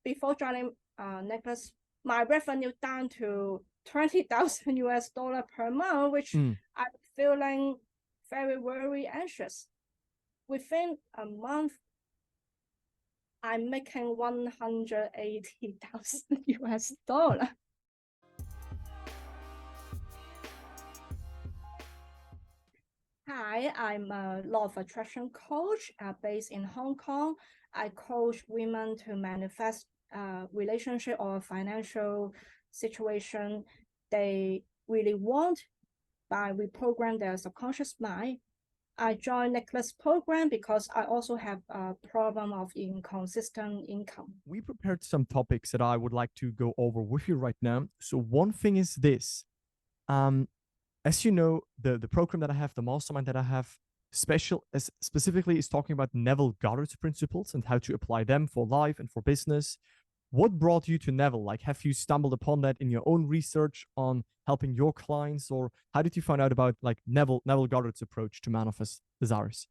before joining Niclas, my revenue down to $20,000 per month, which I'm feeling very anxious. Within a month, I'm making $180,000. Hi, I'm a law of attraction coach based in Hong Kong. I coach women to manifest a relationship or financial situation they really want by reprogram their subconscious mind. I joined Niclas program because I also have a problem of inconsistent income. We prepared some topics that I would like to go over with you right now. So one thing is this. As you know, the program that I have, the mastermind that I have, specifically is talking about Neville Goddard's principles and how to apply them for life and for business. What brought you to Neville? Like, have you stumbled upon that in your own research on helping your clients, or how did you find out about like Neville Goddard's approach to manifest desires?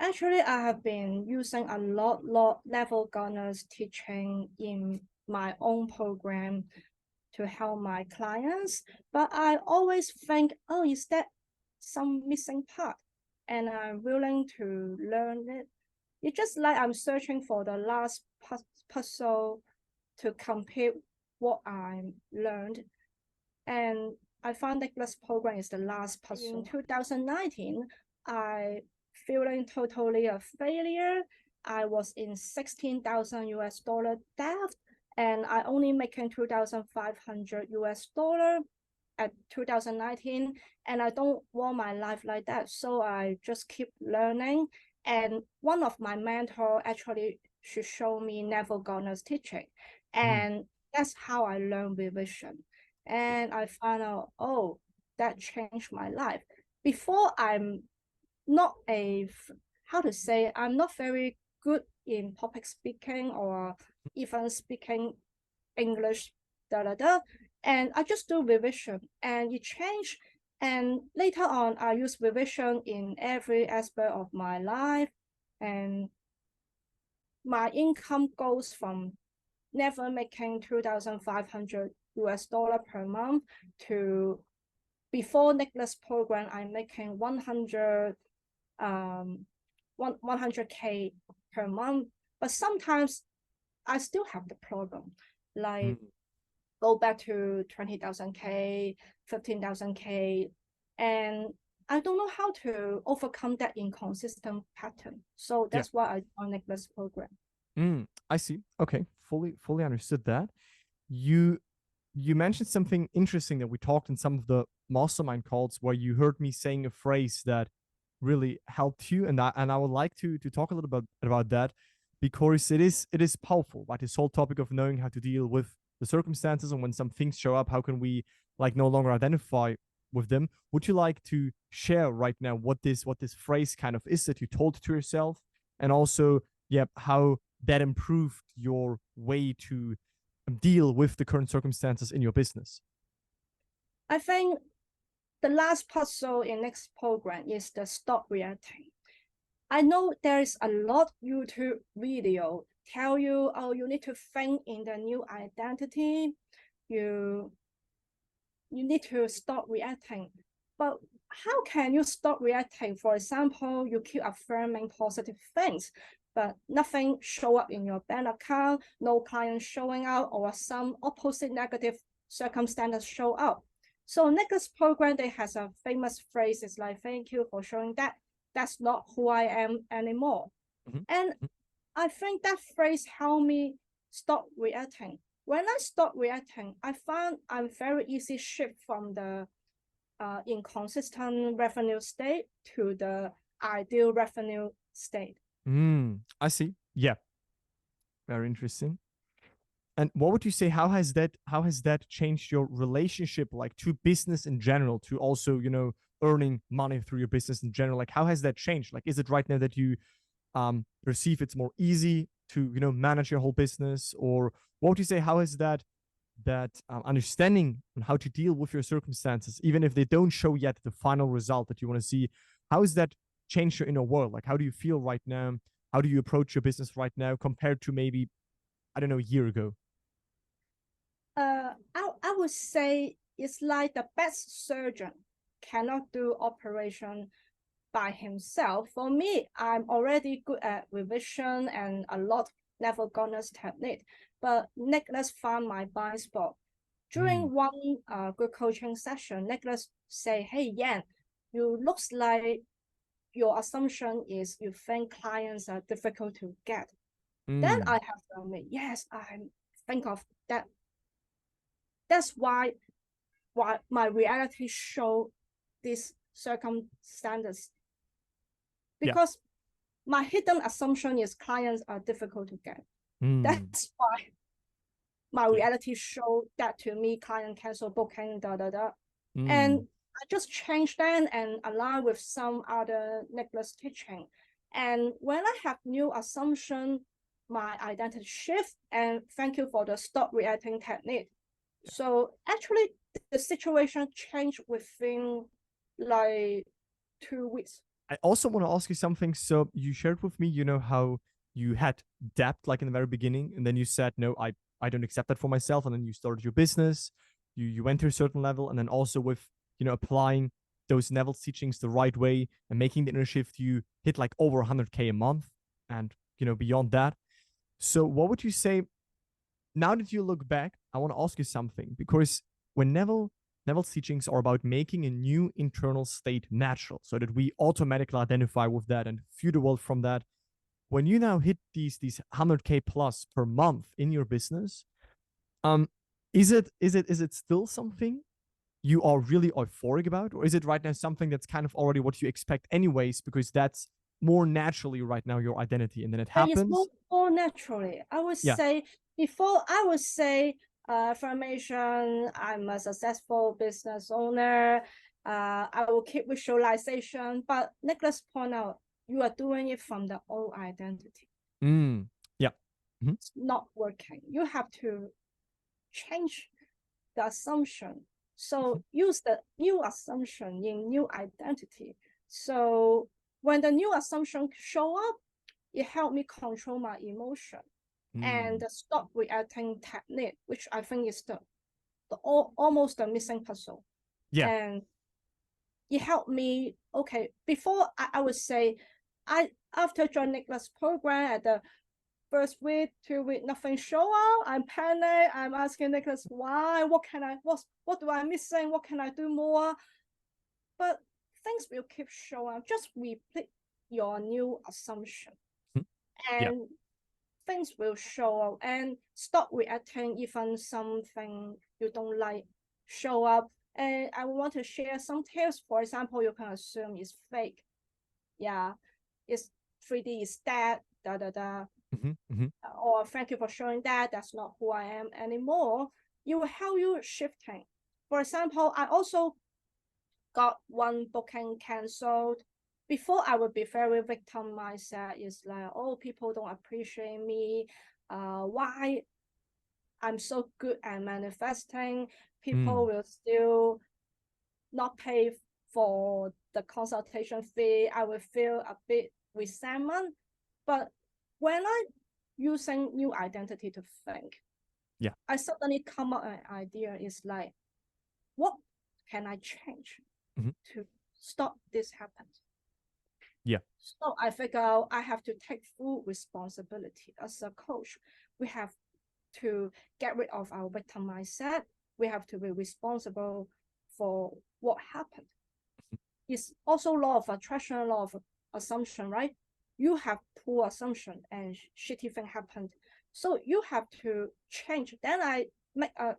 Actually, I have been using a lot Neville Goddard's teaching in my own program to help my clients, but I always think, oh, is that some missing part? And I'm willing to learn it. It's just like I'm searching for the last puzzle to complete what I learned. And I found Niclas program is the last puzzle. In 2019, I feeling totally a failure. I was in $16,000 debt, and I only making $2,500 at 2019, and I don't want my life like that. So I just keep learning. And one of my mentor actually should show me Neville Goddard's teaching, and that's how I learned revision. And I found out, oh, that changed my life. Before, I'm not I'm not very good in public speaking or even speaking English, and I just do revision and it changed. And later on, I use revision in every aspect of my life, and my income goes from never making $2,500 per month to before Niclas program, I'm making 100K per month. But sometimes I still have the problem, like go back to 20,000K, 15,000K, and I don't know how to overcome that inconsistent pattern. So that's why I joined Niclas program. I see. Okay, fully understood that. You mentioned something interesting that we talked in some of the mastermind calls where you heard me saying a phrase that really helped you, and I would like to talk a little bit about that, because it is powerful, right? This whole topic of knowing how to deal with the circumstances, and when some things show up, how can we like no longer identify with them? Would you like to share right now what this phrase kind of is that you told to yourself, and also how that improved your way to deal with the current circumstances in your business? I think the last puzzle in next program is the stop reacting. I know there is a lot YouTube video tell you, oh, you need to think in the new identity. You need to stop reacting. But how can you stop reacting? For example, you keep affirming positive things, but nothing show up in your bank account, no client showing up, or some opposite negative circumstances show up. So Niclas program, they has a famous phrase, is like, thank you for showing that. That's not who I am anymore. And I think that phrase helped me stop reacting. When I stop reacting, I found I'm very easy shift from the inconsistent revenue state to the ideal revenue state. I see. Yeah. Very interesting. And what would you say, how has that changed your relationship, like to business in general, to also, earning money through your business in general? Like, how has that changed? Like, is it right now that you perceive it's more easy to, manage your whole business? Or what would you say, how has that understanding on how to deal with your circumstances, even if they don't show yet the final result that you want to see, how has that changed your inner world? Like, how do you feel right now? How do you approach your business right now compared to maybe I don't know, a year ago? I would say it's like the best surgeon cannot do operation by himself. For me, I'm already good at revision and a lot level gunners technique, but Niclas found my blind spot. During one good coaching session, Niclas say, "Hey Yan, you looks like your assumption is you think clients are difficult to get." Then I have to admit, yes, I think of that. That's why my reality show these circumstances, because my hidden assumption is clients are difficult to get. That's why my reality show that to me, client cancel booking, and I just changed that and align with some other Niclas teaching. And when I have new assumption, my identity shift, and thank you for the stop reacting technique. So actually the situation changed within like 2 weeks. I also want to ask you something. So you shared with me, you know, how you had debt like in the very beginning, and then you said, no, I don't accept that for myself. And then you started your business, you went to a certain level, and then also with, you know, applying those Neville's teachings the right way and making the inner shift, you hit like over 100K a month and, you know, beyond that. So what would you say, now that you look back, I want to ask you something, because when Neville's teachings are about making a new internal state natural so that we automatically identify with that and view the world from that. When you now hit these 100K plus per month in your business, is it still something you are really euphoric about, or is it right now something that's kind of already what you expect anyways, because that's more naturally right now your identity, and then it happens? It's more naturally. I would say before, I would say affirmation, I'm a successful business owner. I will keep visualization, but Niclas point out, you are doing it from the old identity. It's not working. You have to change the assumption. So use the new assumption in new identity. So when the new assumption show up, it helped me control my emotion and the stop reacting technique, which I think is the almost the missing puzzle. And it helped me. Okay, before I would say, after joining Niclas program at the first week, 2 week, nothing show up. I'm panicked. I'm asking Niclas why. What do I missing? What can I do more? But things will keep showing up. Just repeat your new assumption, and things will show up. And stop reacting even something you don't like show up. And I want to share some tips. For example, you can assume it's fake. It's 3D is dead. Or thank you for showing that. That's not who I am anymore. It will help you shifting. For example, I also got one booking canceled. Before, I would be very victim mindset. It's like, oh, people don't appreciate me. Why I'm so good at manifesting, people will still not pay for the consultation fee. I will feel a bit resentment. But when I using new identity to think, I suddenly come up with an idea. Is like, what can I change to stop this happening? So I figure out I have to take full responsibility as a coach. We have to get rid of our victim mindset. We have to be responsible for what happened. It's also law of attraction, law of assumption, right? You have poor assumption and shitty thing happened. So you have to change. Then I make a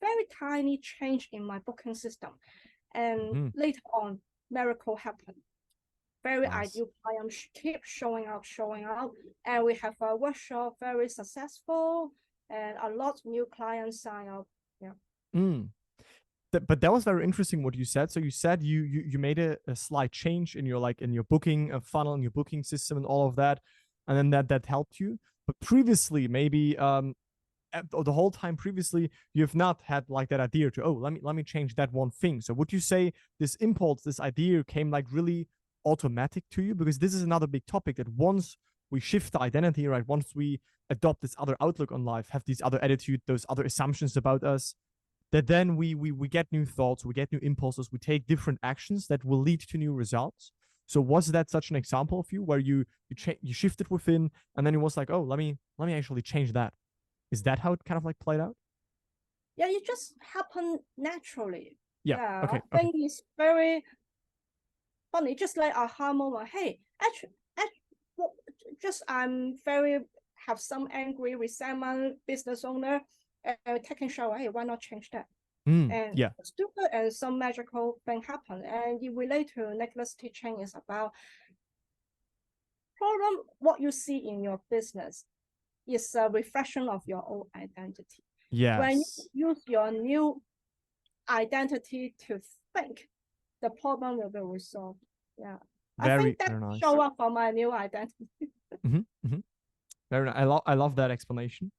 very tiny change in my booking system. And later on, miracle happened. Very ideal client keep showing up. And we have a workshop, very successful, and a lot of new clients sign up. But that was very interesting what you said. So you said you made a slight change in your booking funnel, and your booking system and all of that, and then that helped you. But previously, maybe the whole time previously, you have not had like that idea to, oh, let me change that one thing. So would you say this impulse, this idea came like really automatic to you? Because this is another big topic, that once we shift the identity, right? Once we adopt this other outlook on life, have these other attitude, those other assumptions about us, that then we get new thoughts, we get new impulses, we take different actions that will lead to new results. So was that such an example of you where you shifted within, and then it was like, oh, let me actually change that? Is that how it kind of like played out? Yeah, it just happened naturally. Yeah. Okay. I think it's very funny, just like aha moment. Hey, actually, well, just I'm very have some angry resentment business owner taking shower. Hey, why not change that? And Yeah. stupid and some magical thing happen. And it relate to Niclas' teaching is about problem. What you see in your business is a reflection of your old identity. When Yes. you use your new identity to think, the problem will be resolved. Yeah. I Very, think that very nice. show up for my new identity. Very nice. I love that explanation.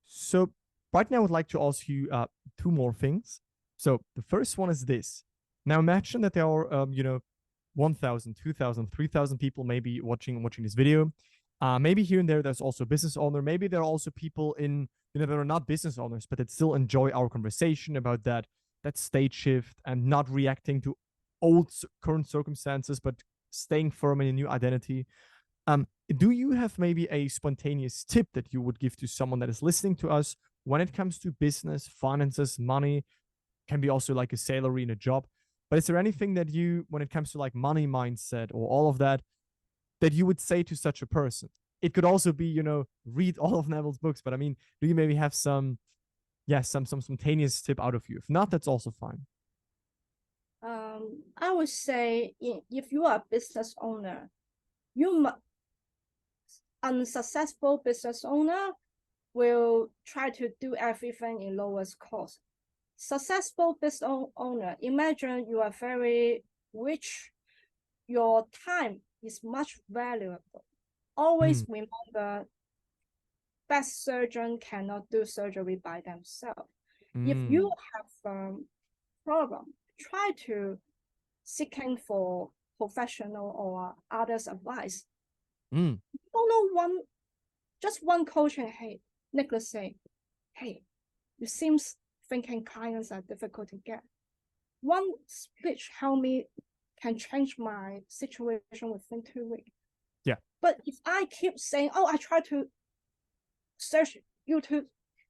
So right now I would like to ask you two more things. So the first one is this. Now imagine that there are 1,000, 2,000, 3,000 people maybe watching this video. Maybe here and there's also a business owner. Maybe there are also people in that are not business owners, but that still enjoy our conversation about that state shift and not reacting to old current circumstances, but staying firm in a new identity. Do you have maybe a spontaneous tip that you would give to someone that is listening to us when it comes to business, finances, money? Can be also like a salary in a job. But is there anything that you, when it comes to like money mindset or all of that, that you would say to such a person? It could also be, read all of Neville's books, but I mean, do you maybe have some spontaneous tip out of you? If not, that's also fine. I would say if you are a business owner, you unsuccessful business owner will try to do everything in lowest cost. Successful business owner, imagine you are very rich, your time is much valuable. Always remember, best surgeon cannot do surgery by themselves. If you have a problem, try to seeking for professional or others' advice. You don't know just one coaching. Hey, Niclas say, hey, it seems thinking clients are difficult to get. One speech help me can change my situation within 2 weeks. Yeah. But if I keep saying, oh, I try to search YouTube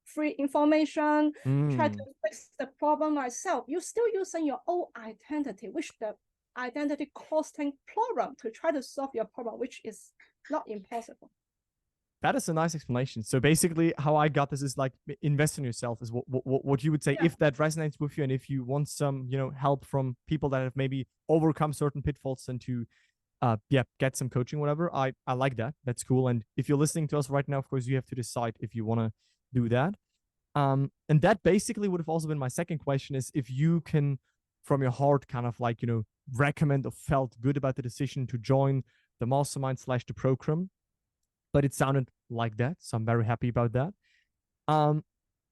free information, try to fix the problem myself, you're still using your old identity, which the identity costing problem to try to solve your problem, which is not impossible. That is a nice explanation. So basically, how I got this is like invest in yourself is what you would say. Yeah. If that resonates with you, and if you want some help from people that have maybe overcome certain pitfalls and to get some coaching, whatever. I like that. That's cool. And if you're listening to us right now, of course, you have to decide if you want to do that. And that basically would have also been my second question: is if you can, from your heart, kind of like recommend or felt good about the decision to join the mastermind / the program. But it sounded like that, so I'm very happy about that.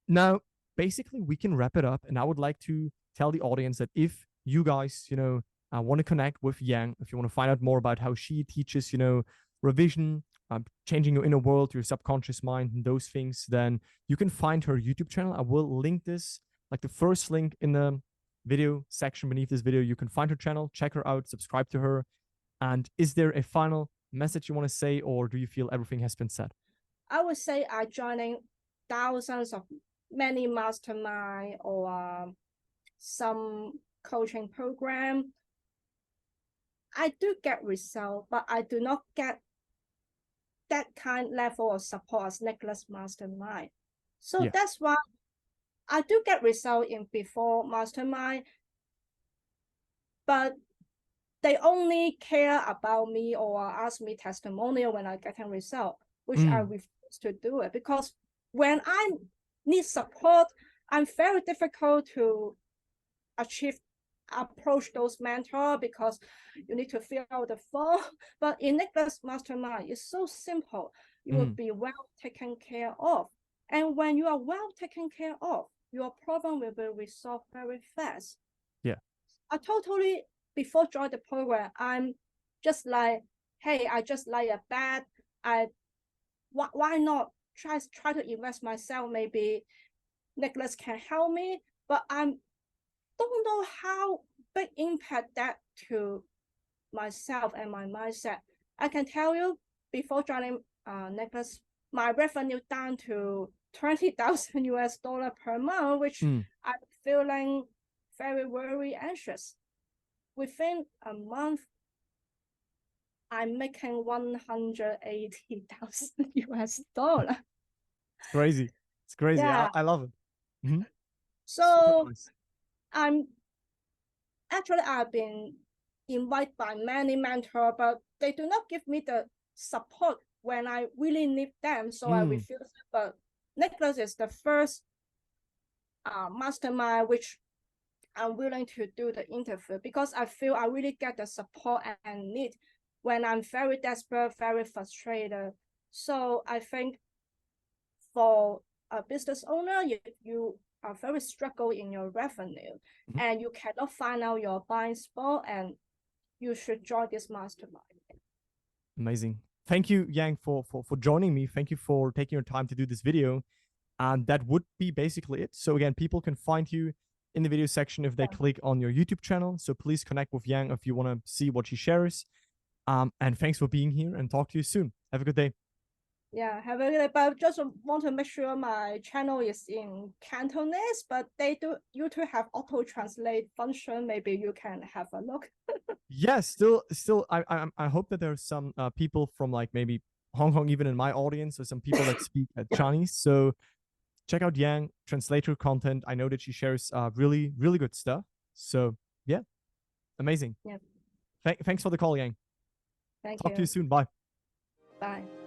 Now, basically, we can wrap it up, and I would like to tell the audience that if you guys, want to connect with Yang, if you want to find out more about how she teaches, revision, changing your inner world, your subconscious mind, and those things, then you can find her YouTube channel. I will link this, like the first link in the video section beneath this video. You can find her channel, check her out, subscribe to her. And is there a final message you want to say, or do you feel everything has been said? I would say I joining thousands of many mastermind or some coaching program. I do get result, but I do not get that kind level of support as Niclas Mastermind. So that's why I do get result in before Mastermind, but they only care about me or ask me testimonial when I get a result, which I refuse to do it, because when I need support, I'm very difficult to approach those mentors because you need to fill out the form. But in Niclas Mastermind, it's so simple. You will be well taken care of. And when you are well taken care of, your problem will be resolved very fast. Yeah. I totally, before joining the program, I'm just like, hey, I just like a bad, why not try to invest myself? Maybe Niclas can help me, but I don't know how big impact that to myself and my mindset. I can tell you, before joining Niclas, my revenue down to 20,000 US dollar per month, which I'm feeling very anxious. Within a month, I'm making 180,000 US dollar. It's crazy. It's crazy. Yeah. I love it. Mm-hmm. So Nice. I've been invited by many mentors, but they do not give me the support when I really need them. So I refuse it. But Niclas is the first mastermind which I'm willing to do the interview, because I feel I really get the support and need when I'm very desperate, very frustrated. So I think for a business owner, if you are very struggle in your revenue and you cannot find out your blind spot, and you should join this mastermind. Amazing. Thank you, Yang, for joining me. Thank you for taking your time to do this video. And that would be basically it. So again, people can find you in the video section if they click on your YouTube channel. So please connect with Yang if you want to see what she shares. And thanks for being here, and talk to you soon. Have a good day. Yeah, have a good day. But just want to make sure my channel is in Cantonese, but YouTube have auto translate function. Maybe you can have a look. Yeah, still, I hope that there's some people from like maybe Hong Kong, even in my audience, or some people that speak Chinese. So check out Yang translator content. I know that she shares really good stuff. So yeah, amazing. Yeah. Thanks for the call, Yang. Thank Talk you. to you soon. Bye. Bye.